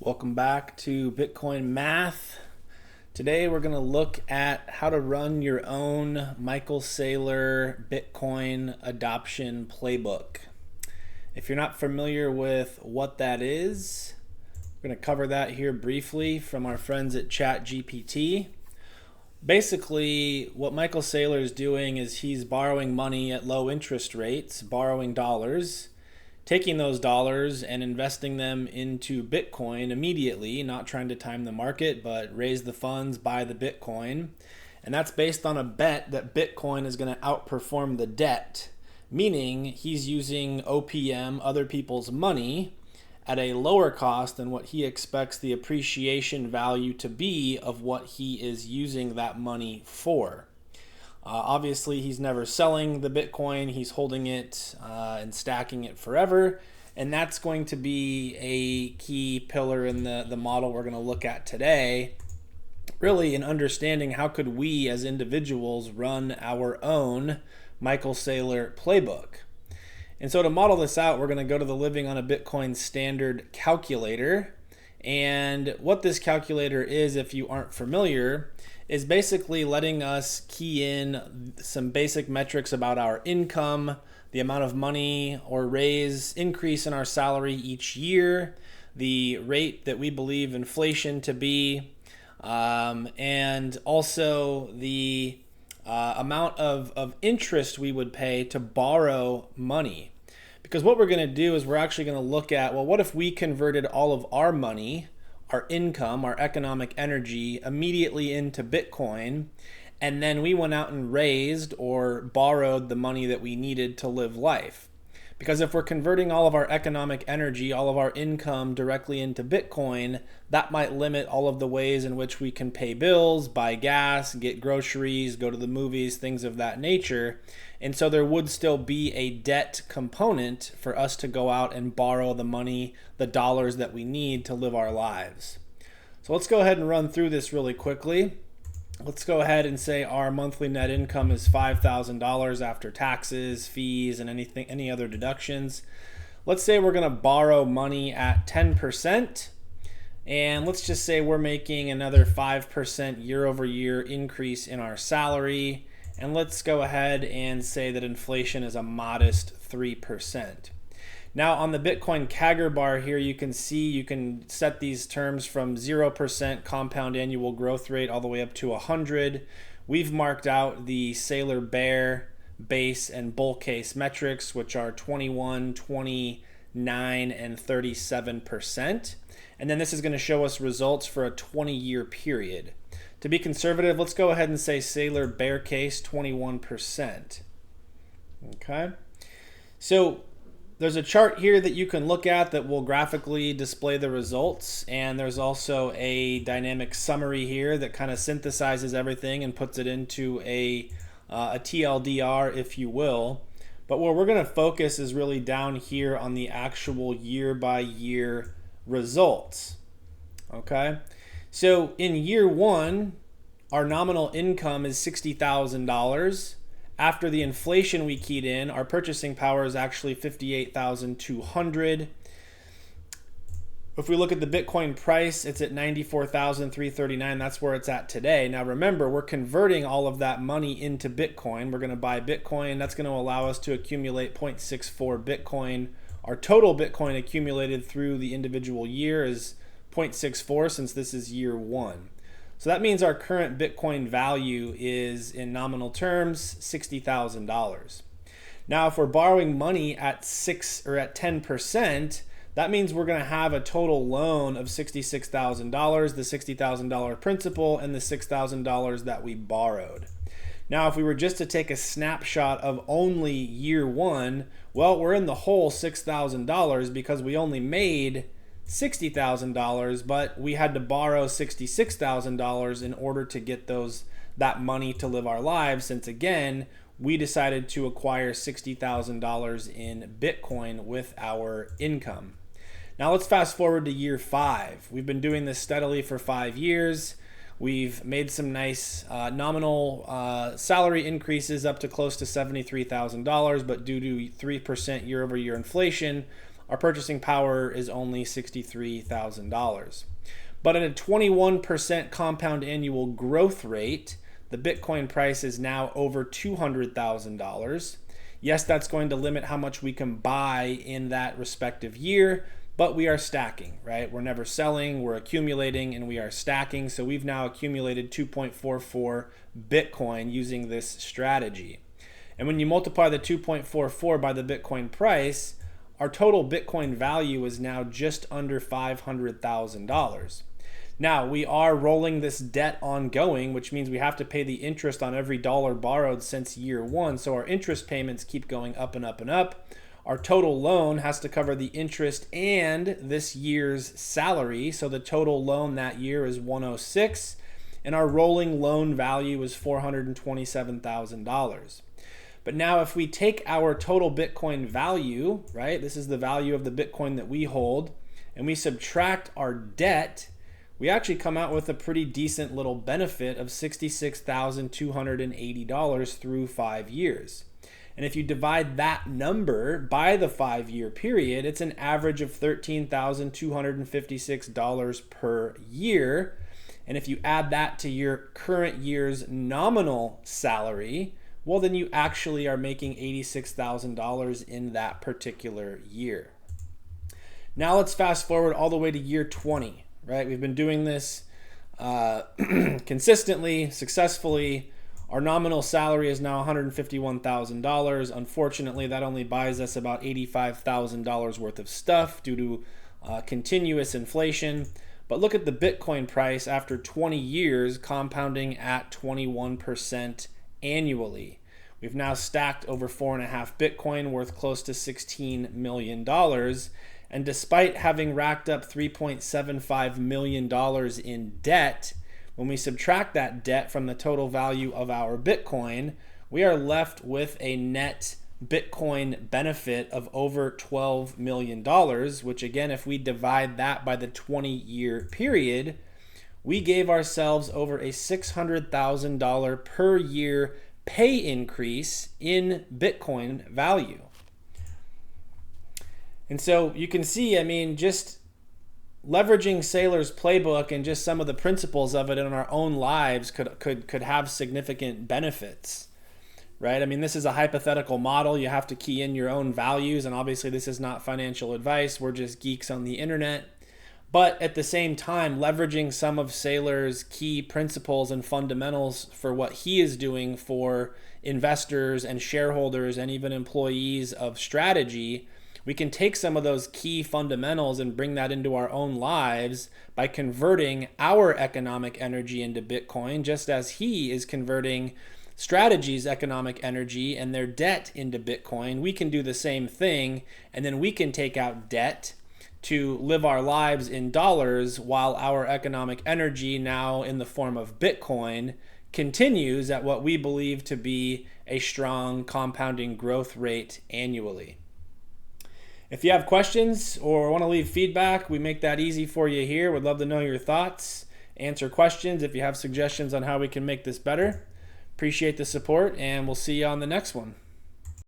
Welcome back to Bitcoin Math. Today we're going to look at how to run your own Michael Saylor Bitcoin adoption playbook. If you're not familiar with what that is, we're going to cover that here briefly from our friends at ChatGPT. Basically, what Michael Saylor is doing is he's borrowing money at low interest rates, borrowing dollars, taking those dollars and investing them into Bitcoin immediately, not trying to time the market, but raise the funds, buy the Bitcoin. And that's based on a bet that Bitcoin is going to outperform the debt, meaning he's using OPM, other people's money, at a lower cost than what he expects the appreciation value to be of what he is using that money for. Obviously, he's never selling the Bitcoin. He's holding it and stacking it forever. And that's going to be a key pillar in the model we're going to look at today, really in understanding how could we as individuals run our own Michael Saylor playbook. And so to model this out, we're going to go to the Living on a Bitcoin Standard calculator. And what this calculator is, if you aren't familiar, is basically letting us key in some basic metrics about our income, the amount of money or increase in our salary each year, the rate that we believe inflation to be, and also the amount of interest we would pay to borrow money. Because what we're going to do is we're actually going to look at, well, what if we converted all of our money, our income, our economic energy immediately into Bitcoin, and then we went out and raised or borrowed the money that we needed to live life. Because if we're converting all of our economic energy, all of our income directly into Bitcoin, that might limit all of the ways in which we can pay bills, buy gas, get groceries, go to the movies, things of that nature. And so there would still be a debt component for us to go out and borrow the money, the dollars that we need to live our lives. So let's go ahead and run through this really quickly. Let's go ahead and say our monthly net income is $5,000 after taxes, fees, and any other deductions. Let's say we're going to borrow money at 10%. And let's just say we're making another 5% year over year increase in our salary. And let's go ahead and say that inflation is a modest 3%. Now on the Bitcoin CAGR bar here, you can see you can set these terms from 0% compound annual growth rate all the way up to 100. We've marked out the Saylor Bear base and bull case metrics, which are 21, 29, and 37%. And then this is going to show us results for a 20-year period. To be conservative, let's go ahead and say Saylor Bear case 21%. Okay. So there's a chart here that you can look at that will graphically display the results, and there's also a dynamic summary here that kind of synthesizes everything and puts it into a TLDR, if you will. But where we're going to focus is really down here on the actual year-by-year results. Okay, so in year one, our nominal income is $60,000. After the inflation we keyed in, our purchasing power is actually $58,200. If we look at the Bitcoin price, it's at $94,339. That's where it's at today. Now remember, we're converting all of that money into Bitcoin. We're going to buy Bitcoin. That's going to allow us to accumulate 0.64 Bitcoin. Our total Bitcoin accumulated through the individual year is 0.64 since this is year one. So that means our current Bitcoin value is, in nominal terms, $60,000. Now, if we're borrowing money at 10%, that means we're going to have a total loan of $66,000, the $60,000 principal, and the $6,000 that we borrowed. Now, if we were just to take a snapshot of only year one, well, we're in the whole $6,000 because we only made $60,000, but we had to borrow $66,000 in order to get that money to live our lives, since again, we decided to acquire $60,000 in Bitcoin with our income. Now let's fast forward to year 5. We've been doing this steadily for 5 years. We've made some nice nominal salary increases up to close to $73,000, but due to 3% year over year inflation, our purchasing power is only $63,000. But at a 21% compound annual growth rate, the Bitcoin price is now over $200,000. Yes, that's going to limit how much we can buy in that respective year, but we are stacking, right? We're never selling, we're accumulating, and we are stacking. So we've now accumulated 2.44 Bitcoin using this strategy. And when you multiply the 2.44 by the Bitcoin price, our total Bitcoin value is now just under $500,000. Now, we are rolling this debt ongoing, which means we have to pay the interest on every dollar borrowed since year one. So our interest payments keep going up and up and up. Our total loan has to cover the interest and this year's salary. So the total loan that year is 106, and our rolling loan value is $427,000. But now if we take our total Bitcoin value, right, this is the value of the Bitcoin that we hold, and we subtract our debt, we actually come out with a pretty decent little benefit of $66,280 through 5 years. And if you divide that number by the 5-year period, it's an average of $13,256 per year. And if you add that to your current year's nominal salary, well, then you actually are making $86,000 in that particular year. Now let's fast forward all the way to year 20. Right? We've been doing this consistently, successfully. Our nominal salary is now $151,000. Unfortunately, that only buys us about $85,000 worth of stuff due to continuous inflation. But look at the Bitcoin price after 20 years compounding at 21% annually. We've now stacked over 4.5 Bitcoin worth close to $16 million. And despite having racked up $3.75 million in debt, when we subtract that debt from the total value of our Bitcoin, we are left with a net Bitcoin benefit of over $12 million, which again, if we divide that by the 20-year period, we gave ourselves over a $600,000 per year pay increase in Bitcoin value. And so you can see, I mean, just leveraging Saylor's playbook and just some of the principles of it in our own lives could have significant benefits, right? I mean, this is a hypothetical model. You have to key in your own values, and obviously this is not financial advice. We're just geeks on the internet. But at the same time, leveraging some of Saylor's key principles and fundamentals for what he is doing for investors and shareholders and even employees of strategy, we can take some of those key fundamentals and bring that into our own lives by converting our economic energy into Bitcoin, just as he is converting Strategy's economic energy and their debt into Bitcoin. We can do the same thing, and then we can take out debt to live our lives in dollars while our economic energy, now in the form of Bitcoin, continues at what we believe to be a strong compounding growth rate annually. If you have questions or want to leave feedback, we make that easy for you here. We'd love to know your thoughts, answer questions if you have suggestions on how we can make this better. Appreciate the support, and we'll see you on the next one.